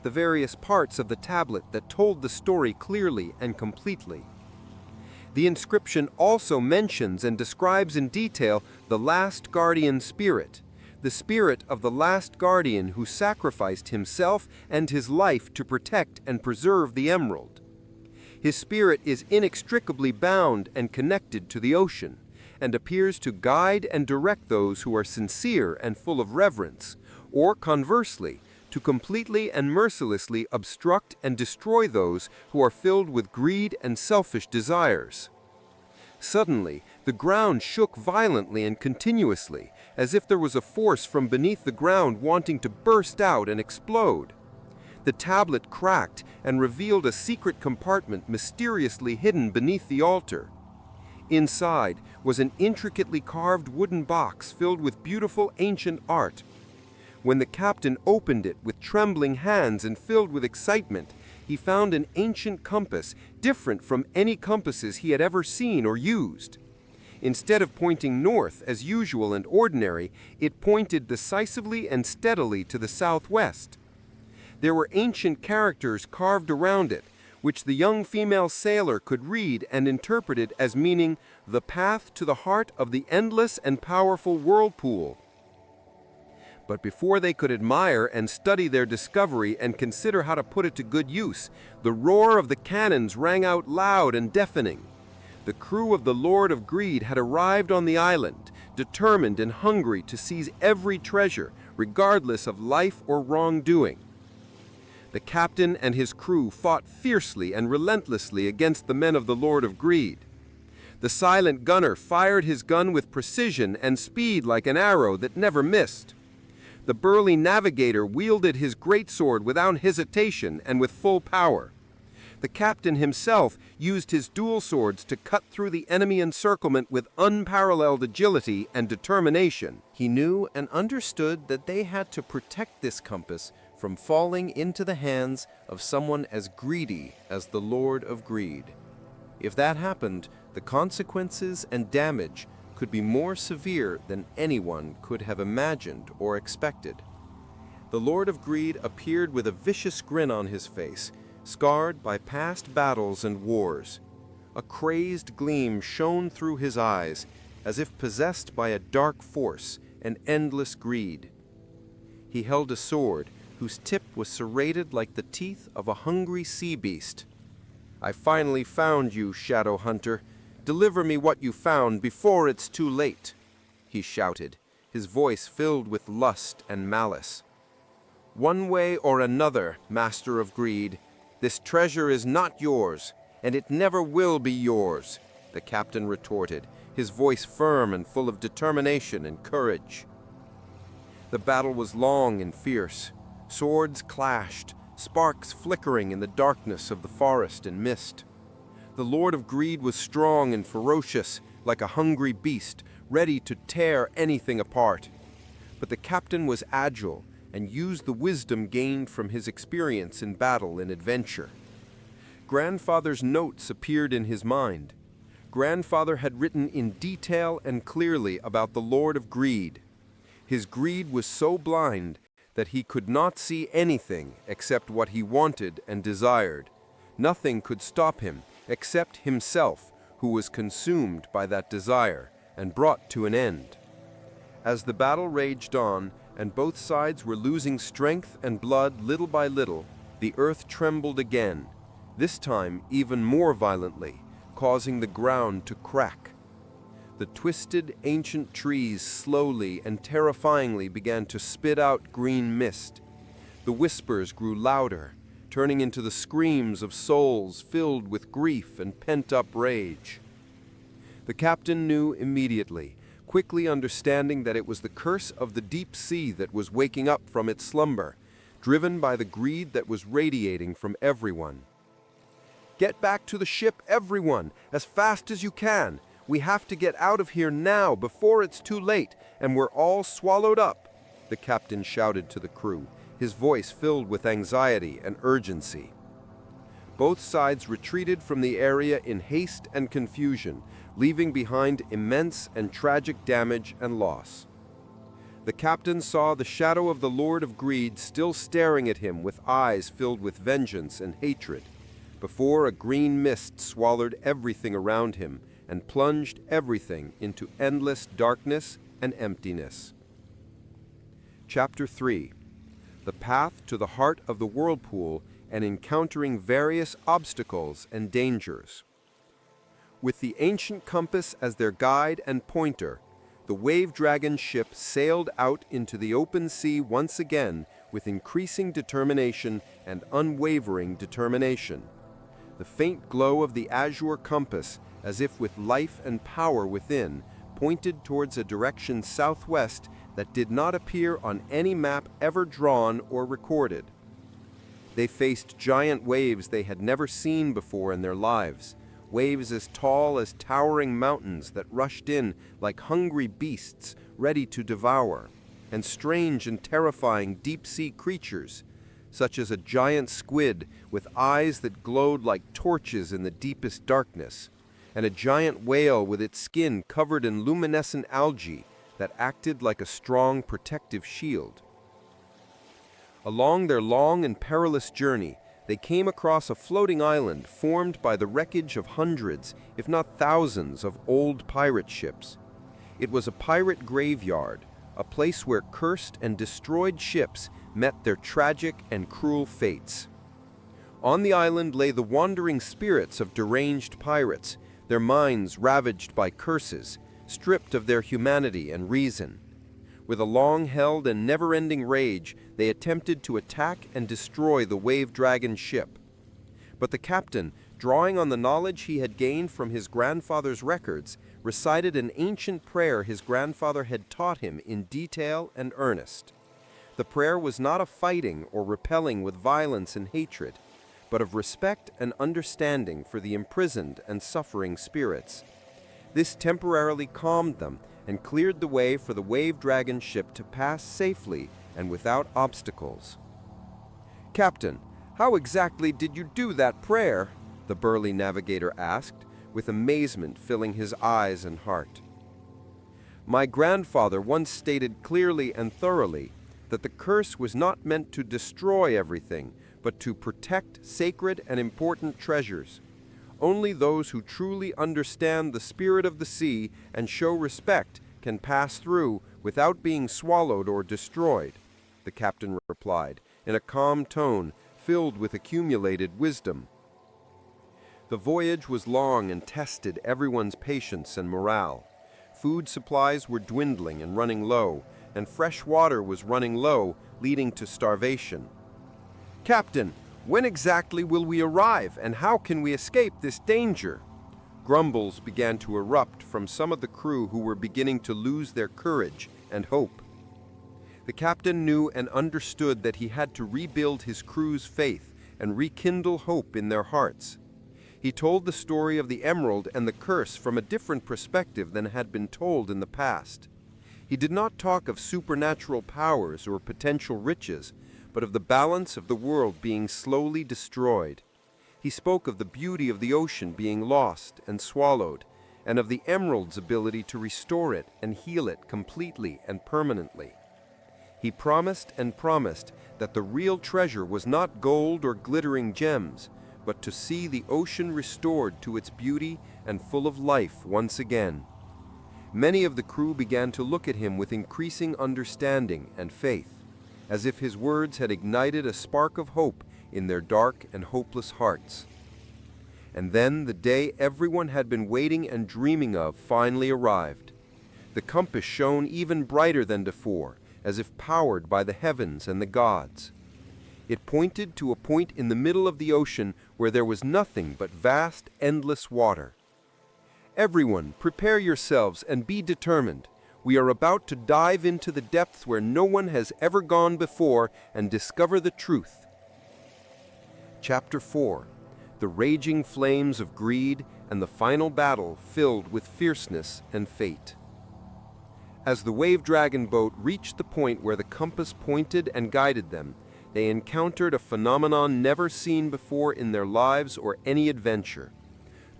the various parts of the tablet that told the story clearly and completely. The inscription also mentions and describes in detail the last guardian spirit, the spirit of the last guardian who sacrificed himself and his life to protect and preserve the emerald. His spirit is inextricably bound and connected to the ocean, and appears to guide and direct those who are sincere and full of reverence, or conversely, to completely and mercilessly obstruct and destroy those who are filled with greed and selfish desires. Suddenly, the ground shook violently and continuously, as if there was a force from beneath the ground wanting to burst out and explode. The tablet cracked and revealed a secret compartment mysteriously hidden beneath the altar. Inside was an intricately carved wooden box filled with beautiful ancient art. When the captain opened it with trembling hands and filled with excitement, he found an ancient compass different from any compasses he had ever seen or used. Instead of pointing north as usual and ordinary, it pointed decisively and steadily to the southwest. There were ancient characters carved around it, which the young female sailor could read and interpret it as meaning the path to the heart of the endless and powerful whirlpool. But before they could admire and study their discovery and consider how to put it to good use, the roar of the cannons rang out loud and deafening. The crew of the Lord of Greed had arrived on the island, determined and hungry to seize every treasure, regardless of life or wrongdoing. The captain and his crew fought fiercely and relentlessly against the men of the Lord of Greed. The silent gunner fired his gun with precision and speed like an arrow that never missed. The burly navigator wielded his greatsword without hesitation and with full power. The captain himself used his dual swords to cut through the enemy encirclement with unparalleled agility and determination. He knew and understood that they had to protect this compass from falling into the hands of someone as greedy as the Lord of Greed. If that happened, the consequences and damage could be more severe than anyone could have imagined or expected. The Lord of Greed appeared with a vicious grin on his face, scarred by past battles and wars. A crazed gleam shone through his eyes, as if possessed by a dark force and endless greed. He held a sword whose tip was serrated like the teeth of a hungry sea beast. "I finally found you, Shadow Hunter. Deliver me what you found before it's too late," he shouted, his voice filled with lust and malice. "One way or another, Master of Greed, this treasure is not yours, and it never will be yours," the captain retorted, his voice firm and full of determination and courage. The battle was long and fierce. Swords clashed, sparks flickering in the darkness of the forest and mist. The Lord of Greed was strong and ferocious, like a hungry beast, ready to tear anything apart. But the captain was agile and used the wisdom gained from his experience in battle and adventure. Grandfather's notes appeared in his mind. Grandfather had written in detail and clearly about the Lord of Greed. His greed was so blind that he could not see anything except what he wanted and desired. Nothing could stop him except himself, who was consumed by that desire and brought to an end. As the battle raged on, and both sides were losing strength and blood little by little, the earth trembled again, this time even more violently, causing the ground to crack. The twisted, ancient trees slowly and terrifyingly began to spit out green mist. The whispers grew louder, turning into the screams of souls filled with grief and pent-up rage. The captain knew immediately, quickly understanding that it was the curse of the deep sea that was waking up from its slumber, driven by the greed that was radiating from everyone. "Get back to the ship, everyone, as fast as you can. We have to get out of here now before it's too late and we're all swallowed up," the captain shouted to the crew, his voice filled with anxiety and urgency. Both sides retreated from the area in haste and confusion, leaving behind immense and tragic damage and loss. The captain saw the shadow of the Lord of Greed still staring at him with eyes filled with vengeance and hatred, before a green mist swallowed everything around him and plunged everything into endless darkness and emptiness. Chapter 3. The Path to the Heart of the Whirlpool and Encountering Various Obstacles and Dangers. With the ancient compass as their guide and pointer, the Wave Dragon ship sailed out into the open sea once again with increasing determination and unwavering determination. The faint glow of the azure compass, as if with life and power within, pointed towards a direction southwest that did not appear on any map ever drawn or recorded. They faced giant waves they had never seen before in their lives, waves as tall as towering mountains that rushed in like hungry beasts ready to devour, and strange and terrifying deep-sea creatures, such as a giant squid with eyes that glowed like torches in the deepest darkness, and a giant whale with its skin covered in luminescent algae that acted like a strong protective shield. Along their long and perilous journey, they came across a floating island formed by the wreckage of hundreds, if not thousands, of old pirate ships. It was a pirate graveyard, a place where cursed and destroyed ships met their tragic and cruel fates. On the island lay the wandering spirits of deranged pirates, their minds ravaged by curses, stripped of their humanity and reason. With a long-held and never-ending rage, they attempted to attack and destroy the Wave Dragon ship. But the captain, drawing on the knowledge he had gained from his grandfather's records, recited an ancient prayer his grandfather had taught him in detail and earnest. The prayer was not of fighting or repelling with violence and hatred, but of respect and understanding for the imprisoned and suffering spirits. This temporarily calmed them and cleared the way for the Wave Dragon ship to pass safely and without obstacles. "Captain, how exactly did you do that prayer?" the burly navigator asked, with amazement filling his eyes and heart. "My grandfather once stated clearly and thoroughly that the curse was not meant to destroy everything, but to protect sacred and important treasures. Only those who truly understand the spirit of the sea and show respect can pass through without being swallowed or destroyed," the captain replied, in a calm tone filled with accumulated wisdom. The voyage was long and tested everyone's patience and morale. Food supplies were dwindling and running low, and fresh water was running low, leading to starvation. "Captain, when exactly will we arrive, and how can we escape this danger?" Grumbles began to erupt from some of the crew who were beginning to lose their courage and hope. The captain knew and understood that he had to rebuild his crew's faith and rekindle hope in their hearts. He told the story of the emerald and the curse from a different perspective than had been told in the past. He did not talk of supernatural powers or potential riches, but of the balance of the world being slowly destroyed. He spoke of the beauty of the ocean being lost and swallowed, and of the emerald's ability to restore it and heal it completely and permanently. He promised and promised that the real treasure was not gold or glittering gems, but to see the ocean restored to its beauty and full of life once again. Many of the crew began to look at him with increasing understanding and faith, as if his words had ignited a spark of hope in their dark and hopeless hearts. And then the day everyone had been waiting and dreaming of finally arrived. The compass shone even brighter than before, as if powered by the heavens and the gods. It pointed to a point in the middle of the ocean where there was nothing but vast, endless water. "Everyone, prepare yourselves and be determined. We are about to dive into the depths where no one has ever gone before and discover the truth." Chapter 4. The Raging Flames of Greed and the Final Battle Filled with Fierceness and Fate. As the Wave Dragon boat reached the point where the compass pointed and guided them, they encountered a phenomenon never seen before in their lives or any adventure.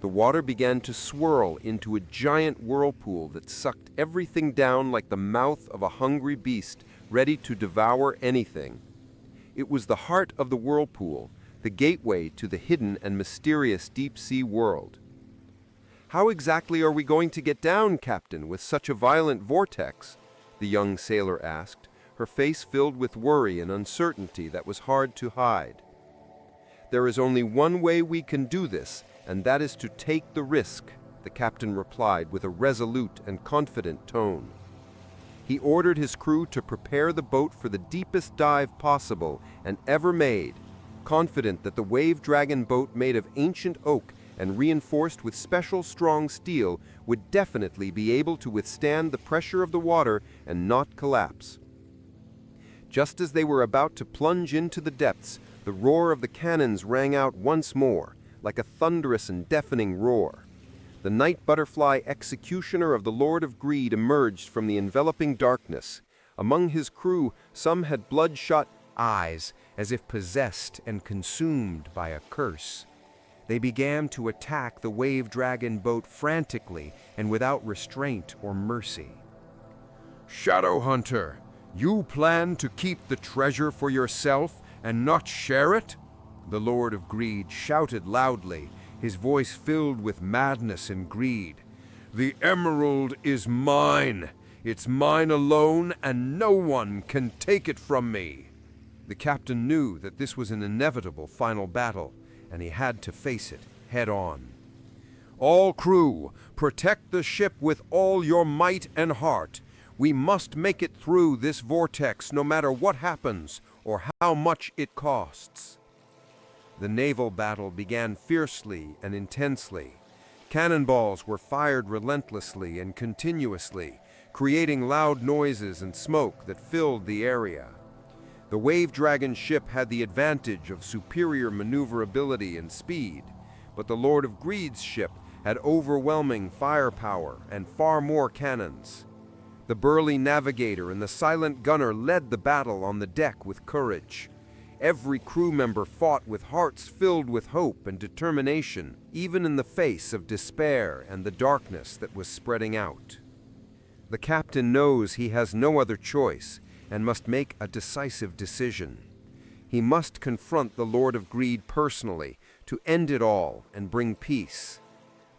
The water began to swirl into a giant whirlpool that sucked everything down like the mouth of a hungry beast ready to devour anything. It was the heart of the whirlpool, the gateway to the hidden and mysterious deep-sea world. "How exactly are we going to get down, Captain, with such a violent vortex?" the young sailor asked, her face filled with worry and uncertainty that was hard to hide. "There is only one way we can do this, and that is to take the risk," the captain replied with a resolute and confident tone. He ordered his crew to prepare the boat for the deepest dive possible and ever made, confident that the Wave Dragon boat made of ancient oak and reinforced with special strong steel would definitely be able to withstand the pressure of the water and not collapse. Just as they were about to plunge into the depths, the roar of the cannons rang out once more, like a thunderous and deafening roar. The night butterfly executioner of the Lord of Greed emerged from the enveloping darkness. Among his crew, some had bloodshot eyes, as if possessed and consumed by a curse. They began to attack the Wave Dragon boat frantically and without restraint or mercy. "Shadow Hunter, you plan to keep the treasure for yourself and not share it?" The Lord of Greed shouted loudly, his voice filled with madness and greed. "The emerald is mine. It's mine alone, and no one can take it from me." The captain knew that this was an inevitable final battle, and he had to face it head on. "All crew, protect the ship with all your might and heart. We must make it through this vortex no matter what happens or how much it costs." The naval battle began fiercely and intensely. Cannonballs were fired relentlessly and continuously, creating loud noises and smoke that filled the area. The Wave Dragon ship had the advantage of superior maneuverability and speed, but the Lord of Greed's ship had overwhelming firepower and far more cannons. The burly navigator and the silent gunner led the battle on the deck with courage. Every crew member fought with hearts filled with hope and determination, even in the face of despair and the darkness that was spreading out. The captain knows he has no other choice and must make a decisive decision. He must confront the Lord of Greed personally to end it all and bring peace.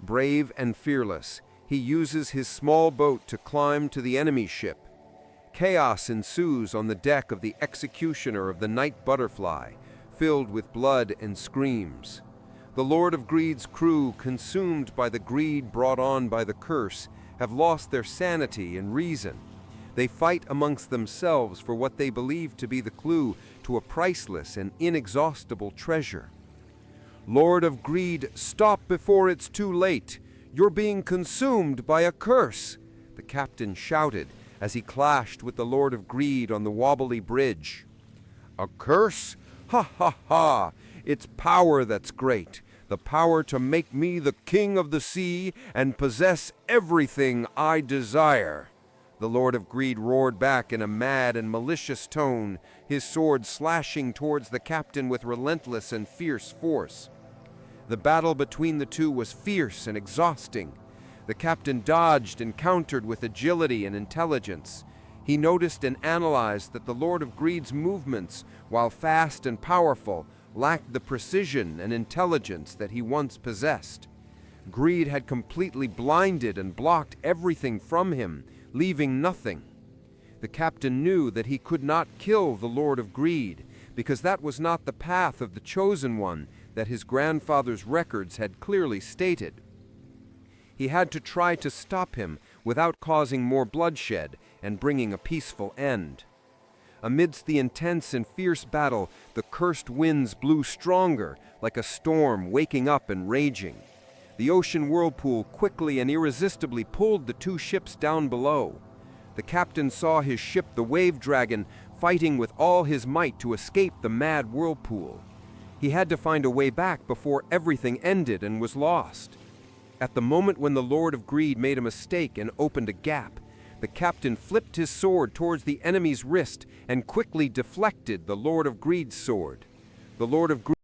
Brave and fearless, he uses his small boat to climb to the enemy ship. Chaos ensues on the deck of the executioner of the Night Butterfly, filled with blood and screams. The Lord of Greed's crew, consumed by the greed brought on by the curse, have lost their sanity and reason. They fight amongst themselves for what they believe to be the clue to a priceless and inexhaustible treasure. "Lord of Greed, stop before it's too late. You're being consumed by a curse," the captain shouted as he clashed with the Lord of Greed on the wobbly bridge. "A curse? Ha ha ha! It's power that's great, the power to make me the king of the sea and possess everything I desire," the Lord of Greed roared back in a mad and malicious tone, his sword slashing towards the captain with relentless and fierce force. The battle between the two was fierce and exhausting. The captain dodged and countered with agility and intelligence. He noticed and analyzed that the Lord of Greed's movements, while fast and powerful, lacked the precision and intelligence that he once possessed. Greed had completely blinded and blocked everything from him, leaving nothing. The captain knew that he could not kill the Lord of Greed, because that was not the path of the chosen one that his grandfather's records had clearly stated. He had to try to stop him without causing more bloodshed and bringing a peaceful end. Amidst the intense and fierce battle, the cursed winds blew stronger, like a storm waking up and raging. The ocean whirlpool quickly and irresistibly pulled the two ships down below. The captain saw his ship, the Wave Dragon, fighting with all his might to escape the mad whirlpool. He had to find a way back before everything ended and was lost. At the moment when the Lord of Greed made a mistake and opened a gap, the captain flipped his sword towards the enemy's wrist and quickly deflected the Lord of Greed's sword. The Lord of Greed